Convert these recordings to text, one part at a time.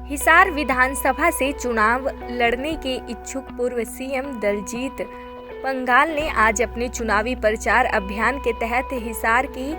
हिसार विधानसभा से चुनाव लड़ने के इच्छुक पूर्व सीएम दलजीत पंघाल ने आज अपने चुनावी प्रचार अभियान के तहत हिसार की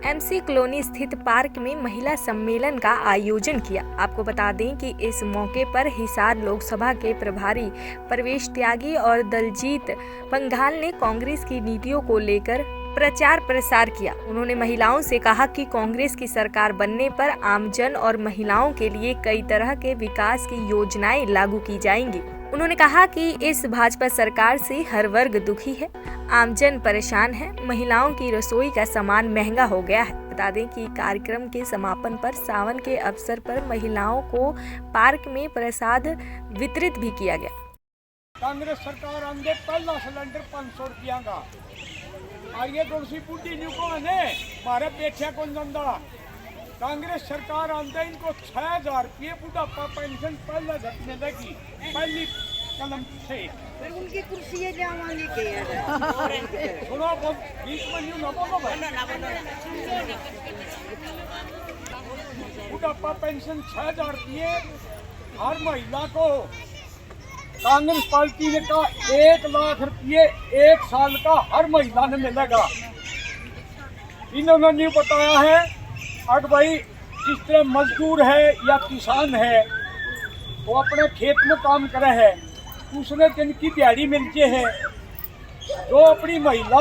एमसी कॉलोनी स्थित पार्क में महिला सम्मेलन का आयोजन किया। आपको बता दें कि इस मौके पर हिसार लोकसभा के प्रभारी प्रवेश त्यागी और दलजीत पंघाल ने कांग्रेस की नीतियों को लेकर प्रचार प्रसार किया। उन्होंने महिलाओं से कहा कि कांग्रेस की सरकार बनने पर आमजन और महिलाओं के लिए कई तरह के विकास की योजनाएं लागू की जाएंगी। उन्होंने कहा कि इस भाजपा सरकार से हर वर्ग दुखी है, आमजन परेशान है, महिलाओं की रसोई का सामान महंगा हो गया है। बता दें कि कार्यक्रम के समापन पर सावन के अवसर पर महिलाओं को पार्क में प्रसाद वितरित भी किया गया। कांग्रेस सरकार आंदे पहला सिलेंडर 500 रुपया का और ये दोषी बुढ़ी को मारे पेठिया को जंदा। कांग्रेस सरकार आंदे इनको 6000 रुपये बुढ़ापा पेंशन पहले घटने लगी, पहली कलम से फिर उनकी कुर्सी लेके सुनो बीच में न्यू ना बोलो बुढ़ापा पेंशन 6000 रुपये हर महिला को। कांग्रेस पार्टी ने कहा 1 लाख रुपये 1 साल का हर महिला ने मिलेगा। इन्होंने नहीं बताया है अब भाई जिस तरह मजदूर है या किसान है वो अपने खेत में काम करे है, उसने दिन की दिहाड़ी मिलती है। जो अपनी महिला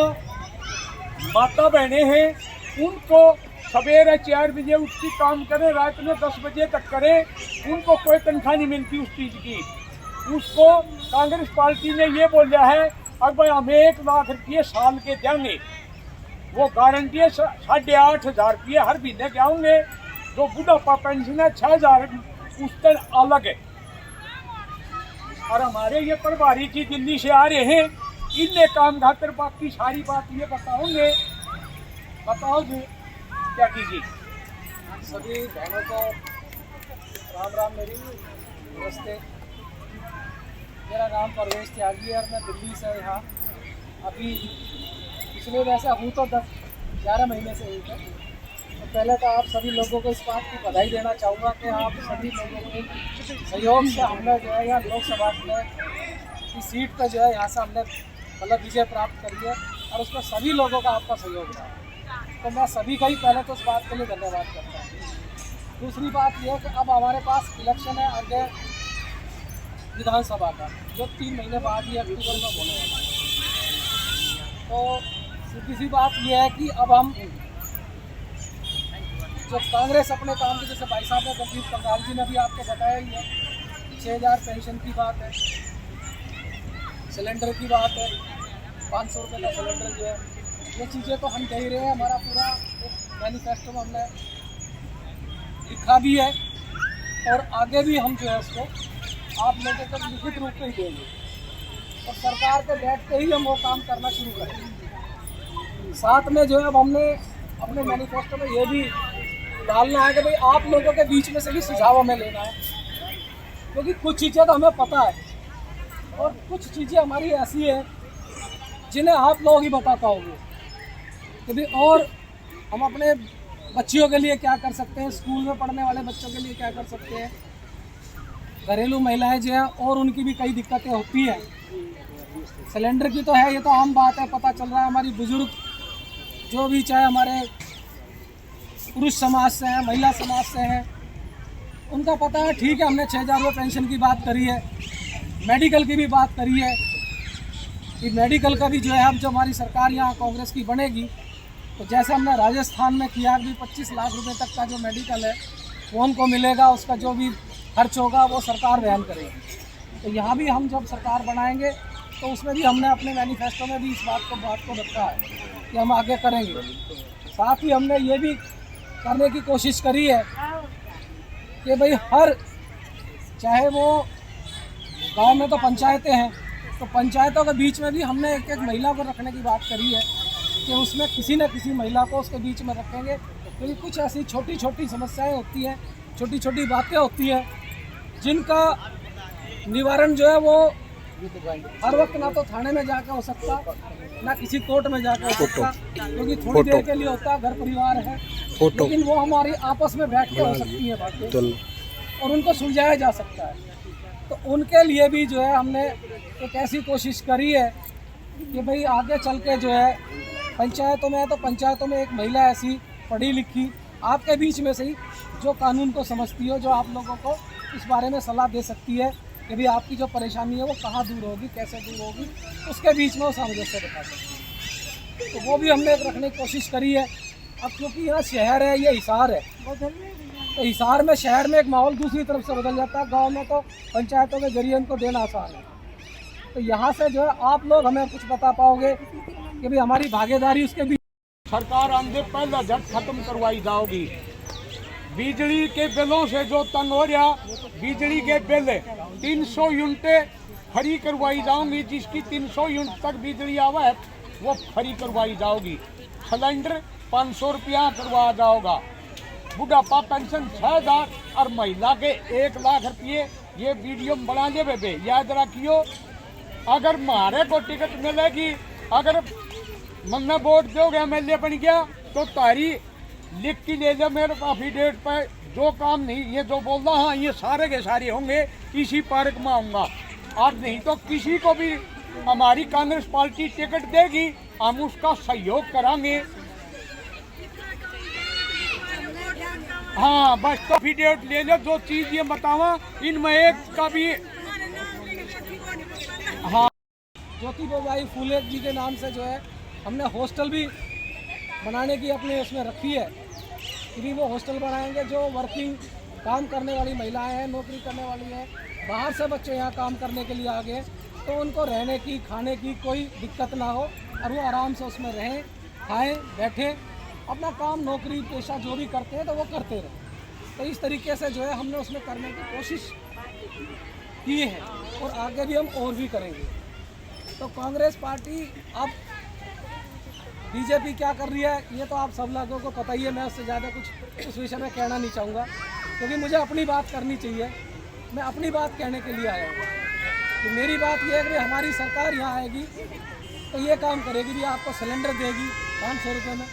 माता बहनें हैं उनको सवेरे 4 बजे उठ के काम करें, रात में 10 बजे तक करें, उनको कोई तनख्वाह नहीं मिलती उस चीज़ की। उसको कांग्रेस पार्टी ने ये बोला है अब भाई हम 1 लाख रुपये साल के देंगे, वो गारंटी है 8500 रुपये हर महीने के आऊँगे। जो बुढ़ापा पेंशन है 6000 उससे अलग है। और हमारे ये प्रभारी जी दिल्ली से आ रहे हैं, इनने काम खातर बाकी सारी बात ये बताओगे। बताओ जी क्या कीजिए। सभी बहनों को राम राम, मेरी नमस्ते। मेरा नाम प्रवेश त्यागी है और मैं दिल्ली से यहाँ अभी पिछले वैसे हूँ तो 10-11 महीने से हुई थे। तो पहले तो आप सभी लोगों को इस बात की बधाई देना चाहूँगा कि आप सभी लोगों के सहयोग से हमने जो है यहाँ लोकसभा की सीट पर जो है यहाँ से हमने मतलब विजय प्राप्त करी है और उसमें सभी लोगों का आपका सहयोग रहा। तो मैं सभी का ही पहले तो इस बात के लिए धन्यवाद करता हूँ। दूसरी बात यह है कि अब हमारे पास इलेक्शन है आगे विधानसभा का, जो 3 महीने बाद ही अक्टूबर में होने वाला है। तो सीधी सी बात यह है कि अब हम जो कांग्रेस अपने काम के, जैसे भाई साहब ने दलजीत पंघाल जी ने भी आपको बताया ही है, 6000 पेंशन की बात है, सिलेंडर की बात है, 500 रुपये का सिलेंडर जो है, ये चीज़ें तो हम कह ही रहे हैं। हमारा पूरा एक मैनिफेस्टो में हमने लिखा भी है और आगे भी हम जो है उसको आप लोगों को लिखित रूप में ही देंगे और सरकार के बैठ के ही हम वो काम करना शुरू करेंगे। साथ में जो है अब हमने अपने मैनिफेस्टो में ये भी डालना है कि भाई आप लोगों के बीच में से भी सुझाव हमें लेना है, क्योंकि कुछ चीज़ें तो हमें पता है और कुछ चीज़ें हमारी ऐसी हैं जिन्हें आप लोग ही बता पाओगे कि भाई और हम अपने बच्चियों के लिए क्या कर सकते हैं, स्कूल में पढ़ने वाले बच्चों के लिए क्या कर सकते हैं, घरेलू महिलाएं जो हैं और उनकी भी कई दिक्कतें होती हैं। सिलेंडर की तो है, ये तो आम बात है, पता चल रहा है। हमारी बुजुर्ग जो भी चाहे हमारे पुरुष समाज से हैं, महिला समाज से हैं, उनका पता है। ठीक है, हमने 6000 रुपये पेंशन की बात करी है, मेडिकल की भी बात करी है कि मेडिकल का भी जो है अब जो हमारी सरकार यहाँ कांग्रेस की बनेगी तो जैसे हमने राजस्थान में किया कि 25 लाख रुपए तक का जो मेडिकल है वो उनको मिलेगा, उसका जो भी खर्च होगा वो सरकार वहन करेगी। तो यहाँ भी हम जब सरकार बनाएंगे तो उसमें भी हमने अपने मैनिफेस्टो में भी इस बात को रखा है कि हम आगे करेंगे। साथ ही हमने ये भी करने की कोशिश करी है कि भाई हर, चाहे वो गांव में तो पंचायतें हैं, तो पंचायतों के बीच में भी हमने एक महिला को रखने की बात करी है कि उसमें किसी न किसी महिला को उसके बीच में रखेंगे, क्योंकि कुछ ऐसी छोटी छोटी समस्याएं होती हैं, छोटी छोटी बातें होती हैं जिनका निवारण जो है वो हर वक्त ना तो थाने में जाकर हो सकता, ना किसी कोर्ट में जाकर हो सकता, क्योंकि थोड़ी देर के लिए होता, घर परिवार है, लेकिन वो हमारी आपस में बैठ के हो सकती है बातें। और उनको सुलझाया जा सकता है। तो उनके लिए भी जो है हमने एक ऐसी कोशिश करी है कि भाई आगे चल के जो है पंचायतों में एक महिला ऐसी पढ़ी लिखी आपके बीच में से ही जो कानून को समझती हो, जो आप लोगों को इस बारे में सलाह दे सकती है कि भाई आपकी जो परेशानी है वो कहाँ दूर होगी, कैसे दूर होगी, उसके बीच में वो सामंजस्य दिखा सकती है। तो वो भी हमने एक रखने की कोशिश करी है। अब क्योंकि यहाँ शहर है, ये हिसार है, तो हिसार में शहर में एक माहौल दूसरी तरफ से बदल जाता है। गांव में तो पंचायतों के जरिए उनको देना आसान है। तो यहाँ से जो है आप लोग हमें कुछ बता पाओगे कि भाई हमारी भागीदारी उसके बीच। सरकार आंदे पहला झट खत्म करवाई जाओगी। बिजली के बिलों से जो तंग हो रहा, बिजली के बिल 300 यूनिटें फ्री करवाई जाऊंगी। जिसकी 300 यूनिट तक बिजली आवा है वो फ्री करवाई जाओगी। सिलेंडर 500 रुपया करवाया जाओगा। बुढ़ापा पेंशन 6000 और महिला के 1 लाख रुपये। ये वीडियो में बना दे बेबे, याद रखियो। अगर मारे को टिकट मिलेगी, अगर मन्ना वोट दोगे MLA बन गया तो तारी लिख के ले लो मेरे एफिडेविट पर। जो काम नहीं, ये जो बोल रहा, हाँ ये सारे के सारे होंगे इसी पार्क में आऊँगा। और नहीं तो किसी को भी हमारी कांग्रेस पार्टी टिकट देगी, हम उसका सहयोग करांगे। हाँ बस तो एफिडेविट ले लो। जो चीज़ ये बतावा इनमें एक का भी। हाँ, ज्योतिबाई फूले जी के नाम से जो है हमने हॉस्टल भी बनाने की अपने उसमें रखी है कि भी वो हॉस्टल बनाएंगे। जो वर्किंग काम करने वाली महिलाएं हैं, नौकरी करने वाली हैं, बाहर से बच्चे यहाँ काम करने के लिए आ गए, तो उनको रहने की, खाने की कोई दिक्कत ना हो और वो आराम से उसमें रहें, खाएं, बैठें, अपना काम, नौकरी पेशा जो भी करते हैं तो वो करते रहें। तो इस तरीके से जो है हमने उसमें करने की कोशिश की है और आगे भी हम और भी करेंगे। तो कांग्रेस पार्टी अब बीजेपी क्या कर रही है ये तो आप सब लोगों को पता ही है। मैं उससे ज़्यादा कुछ उस विषय में कहना नहीं चाहूँगा, क्योंकि मुझे अपनी बात करनी चाहिए। मैं अपनी बात कहने के लिए आया हूँ कि मेरी बात यह है कि हमारी सरकार यहाँ आएगी तो ये काम करेगी भी, आपको सिलेंडर देगी 500 रुपये में।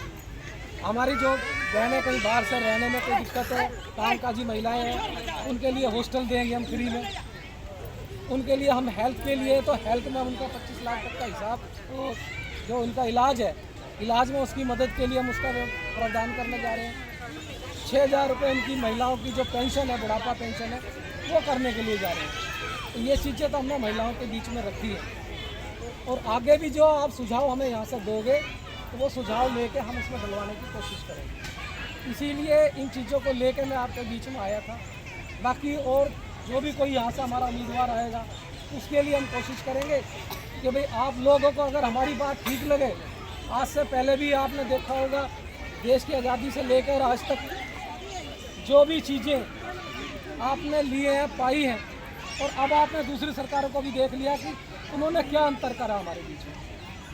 हमारी जो बहनें कहीं बाहर से रहने में कोई दिक्कत है, कामकाजी महिलाएँ हैं, उनके लिए हॉस्टल देंगे हम फ्री में। उनके लिए हम हेल्थ के लिए, तो हेल्थ में उनका 25 लाख तक का हिसाब, तो जो उनका इलाज है, इलाज में उसकी मदद के लिए हम उसका प्रावधान करने जा रहे हैं। 6000 रुपये उनकी महिलाओं की जो पेंशन है, बुढ़ापा पेंशन है, वो करने के लिए जा रहे हैं। तो ये चीज़ें तो हमने महिलाओं के बीच में रखी है। और आगे भी जो आप सुझाव हमें यहाँ से दोगे तो वो सुझाव लेके हम इसमें डलवाने की कोशिश करेंगे। इसीलिए इन चीज़ों को लेके मैं आपके बीच में आया था। बाकी और जो भी कोई यहाँ से हमारा उम्मीदवार आएगा उसके लिए हम कोशिश करेंगे कि भाई आप लोगों को अगर हमारी बात ठीक लगे, आज से पहले भी आपने देखा होगा देश की आज़ादी से लेकर आज तक जो भी चीज़ें आपने लिए हैं, पाई हैं, और अब आपने दूसरी सरकारों को भी देख लिया कि उन्होंने क्या अंतर करा हमारे बीच में।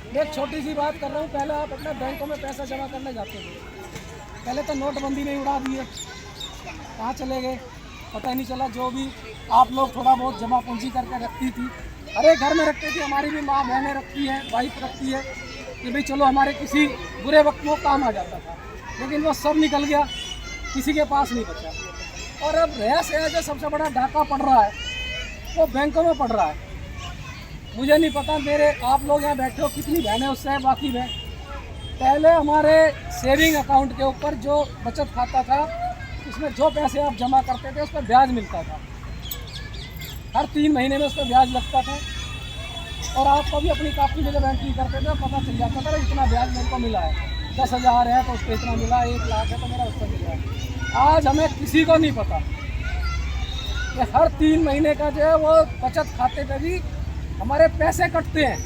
मैं एक छोटी सी बात कर रहा हूँ, पहले आप अपने बैंकों में पैसा जमा करने जाते थे, पहले तो नोटबंदी में उड़ा दिए, कहाँ चले गए पता ही नहीं चला। जो भी आप लोग थोड़ा बहुत जमा पूंजी करके रखती थी, अरे घर में रखते थे, हमारी भी माँ बहनें रखती है, वाइफ रखती है कि भाई चलो हमारे किसी बुरे वक्त में काम आ जाता था, लेकिन वो सब निकल गया, किसी के पास नहीं बचा। और अब रहस है जो सबसे बड़ा डाका पड़ रहा है वो बैंकों में पड़ रहा है। मुझे नहीं पता मेरे आप लोग यहाँ बैठे हो कितनी बहनें उससे है वाकिफ है। पहले हमारे सेविंग अकाउंट के ऊपर जो बचत खाता था उसमें जो पैसे आप जमा करते थे उस पर ब्याज मिलता था, हर 3 महीने में उस पर ब्याज लगता था। और आप कभी अपनी कापी में जब एंट्री करते थे पता चल जाता था इतना ब्याज मेरे को मिला है, 10,000 है तो उस पर इतना मिला, 1 लाख है तो मेरा उस पर मिला है। आज हमें किसी को नहीं पता कि हर 3 महीने का जो है वो बचत खाते पे भी हमारे पैसे कटते हैं।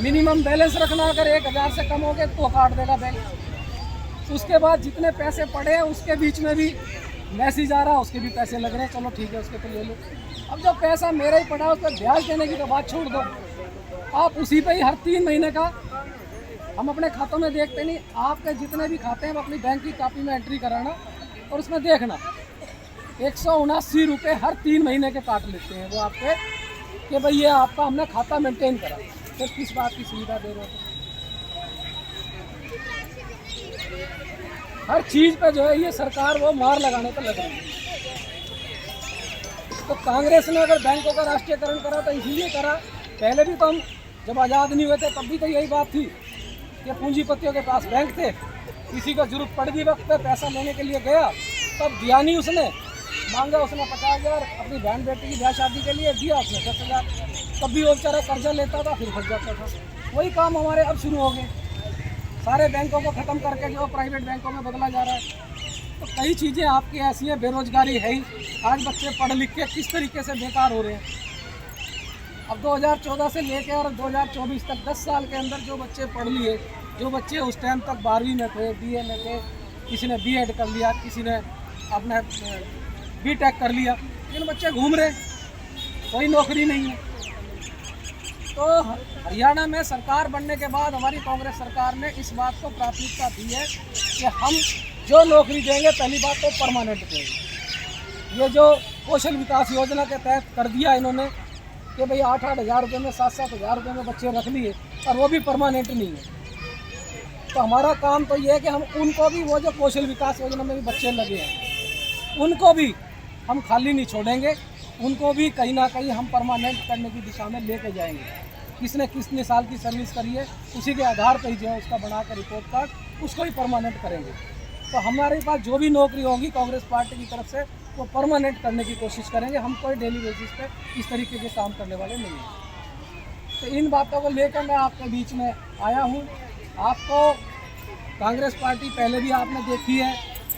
मिनिमम बैलेंस रखना अगर 1000 से कम हो गए तो काट देगा बैंक। उसके बाद जितने पैसे पड़े हैं उसके बीच में भी मैसेज आ रहा है, उसके भी पैसे लग रहे हैं, चलो ठीक है उसके तो ले लो। अब जो पैसा मेरा ही पड़ा है उस पर ब्याज देने की तो बात छोड़ दो, आप उसी पे ही हर 3 महीने का हम अपने खातों में देखते नहीं। आपके जितने भी खाते हैं वो अपनी बैंक की कापी में एंट्री कराना और उसमें देखना 179 रुपये हर 3 महीने के काट लेते हैं वो आपके, कि भाई ये आपका हमने खाता मेंटेन करा। फिर किस बात की सुविधा दे रहे हो? हर चीज़ पे जो है ये सरकार वो मार लगाने पर लग रही है। तो कांग्रेस ने अगर बैंकों का राष्ट्रीयकरण करा तो इसीलिए करा, पहले भी तो हम जब आज़ाद नहीं हुए थे तब भी तो यही बात थी कि पूंजीपतियों के पास बैंक थे, किसी को जरूरत पड़ गई वक्त पे पैसा लेने के लिए गया तब दिया नहीं, उसने मांगा, उसने 50,000 अपनी बहन बेटी की ब्याह शादी के लिए दिया, उसने 10,000, तब भी वो बेचारा कर्जा लेता था फिर फंस जाता था। वही काम हमारे अब शुरू हो गए, सारे बैंकों को ख़त्म करके जो प्राइवेट बैंकों में बदला जा रहा है। तो कई चीज़ें आपकी ऐसी हैं, बेरोजगारी है ही, आज बच्चे पढ़ लिख के किस तरीके से बेकार हो रहे हैं। अब 2014 से लेकर और 2024 तक 10 साल के अंदर जो बच्चे पढ़ लिए, जो बच्चे उस टाइम तक 12वीं में थे, BA में थे, किसी ने B.Ed कर लिया, किसी ने अपना B.Tech कर लिया, लेकिन बच्चे घूम रहे, कोई नौकरी नहीं है। तो हरियाणा में सरकार बनने के बाद हमारी कांग्रेस सरकार ने इस बात को प्राथमिकता दी है कि हम जो नौकरी देंगे पहली बात तो परमानेंट देंगे। ये जो कौशल विकास योजना के तहत कर दिया इन्होंने कि भाई 8-8 हज़ार रुपये में 7-7 हज़ार रुपये में बच्चे रख लिए, और वो भी परमानेंट नहीं है। तो हमारा काम तो ये है कि हम उनको भी, वो जो कौशल विकास योजना में भी बच्चे लगे हैं, उनको भी हम खाली नहीं छोड़ेंगे, उनको भी कहीं ना कहीं हम परमानेंट करने की दिशा में लेके जाएंगे। कितने साल की सर्विस करी है उसी के आधार पर ही जो है उसका बना कर रिपोर्ट कार्ड उसको ही परमानेंट करेंगे। तो हमारे पास जो भी नौकरी होगी कांग्रेस पार्टी की तरफ से वो परमानेंट करने की कोशिश करेंगे। हम कोई डेली बेसिस पे इस तरीके के काम करने वाले नहीं हैं। तो इन बातों को लेकर मैं आपके बीच में आया हूँ। आपको कांग्रेस पार्टी पहले भी आपने देखी है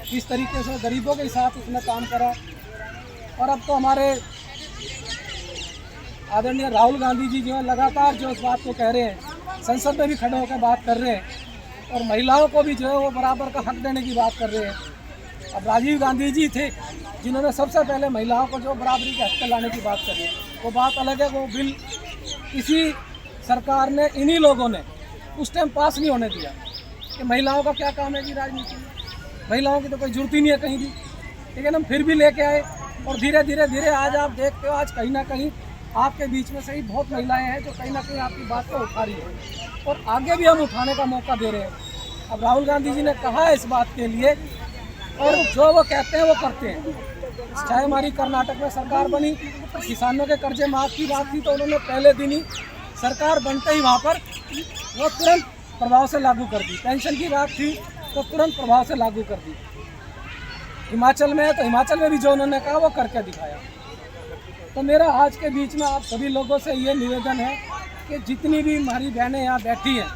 किस तरीके से गरीबों के साथ उसने काम करा, और अब तो हमारे आदरणीय राहुल गांधी जी जो है लगातार जो इस बात को कह रहे हैं, संसद में भी खड़े होकर बात कर रहे हैं, और महिलाओं को भी जो है वो बराबर का हक देने की बात कर रहे हैं। अब राजीव गांधी जी थे जिन्होंने सबसे पहले महिलाओं को जो बराबरी के हक लाने की बात करी, वो बात अलग है। वो बिल किसी सरकार ने, इन्हीं लोगों ने उस टाइम पास नहीं होने दिया कि महिलाओं का क्या काम है जी राजनीति में, महिलाओं की तो कोई जरूरत ही नहीं है कहीं भी, लेकिन हम फिर भी लेके आए। और धीरे धीरे आज आप देखते हो, आज कहीं ना कहीं आपके बीच में से ही बहुत महिलाएं हैं जो कहीं ना कहीं आपकी बात को उठा रही है, और आगे भी हम उठाने का मौका दे रहे हैं। अब राहुल गांधी जी ने कहा है इस बात के लिए, और जो वो कहते हैं वो करते हैं। चाहे हमारी कर्नाटक में सरकार बनी, किसानों के कर्जे माफ की बात थी, तो उन्होंने पहले दिन ही सरकार बनते ही वहाँ पर वो तुरंत प्रभाव से लागू कर दी। पेंशन की बात थी तो तुरंत प्रभाव से लागू कर दी। हिमाचल में है तो हिमाचल में भी जो उन्होंने कहा वो करके दिखाया। तो मेरा आज के बीच में आप सभी लोगों से ये निवेदन है कि जितनी भी हमारी बहनें यहाँ बैठी हैं,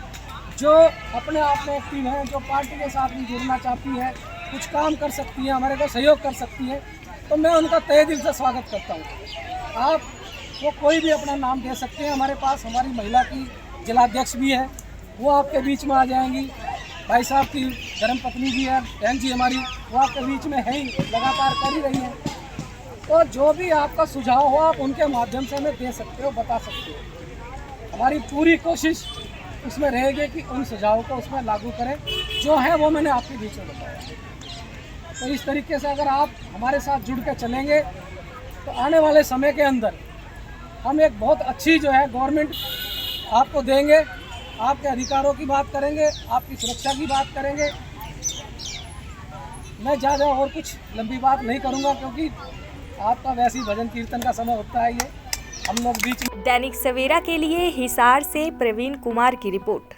जो अपने आप में एक्टिव हैं, जो पार्टी के साथ भी जुड़ना चाहती हैं, कुछ काम कर सकती हैं, हमारे को सहयोग कर सकती हैं, तो मैं उनका तहे दिल से स्वागत करता हूँ। आप वो कोई भी अपना नाम दे सकते हैं। हमारे पास हमारी महिला की जिलाध्यक्ष भी है, वो आपके बीच में आ जाएंगी। भाई साहब की धर्मपत्नी भी है, बहन जी हमारी, वो आपके बीच में है ही, लगातार कर ही रही हैं। तो जो भी आपका सुझाव हो आप उनके माध्यम से हमें दे सकते हो, बता सकते हो। हमारी पूरी कोशिश उसमें रहेगी कि उन सुझावों को उसमें लागू करें जो है वो मैंने आपके बीच में बताया। तो इस तरीके से अगर आप हमारे साथ जुड़ के चलेंगे तो आने वाले समय के अंदर हम एक बहुत अच्छी जो है गवर्नमेंट आपको देंगे। आपके अधिकारों की बात करेंगे, आपकी सुरक्षा की बात करेंगे। मैं ज़्यादा और कुछ लंबी बात नहीं करूँगा क्योंकि आपका वैसे ही भजन कीर्तन का समय होता है, ये हम लोग बीच में। दैनिक सवेरा के लिए हिसार से प्रवीण कुमार की रिपोर्ट।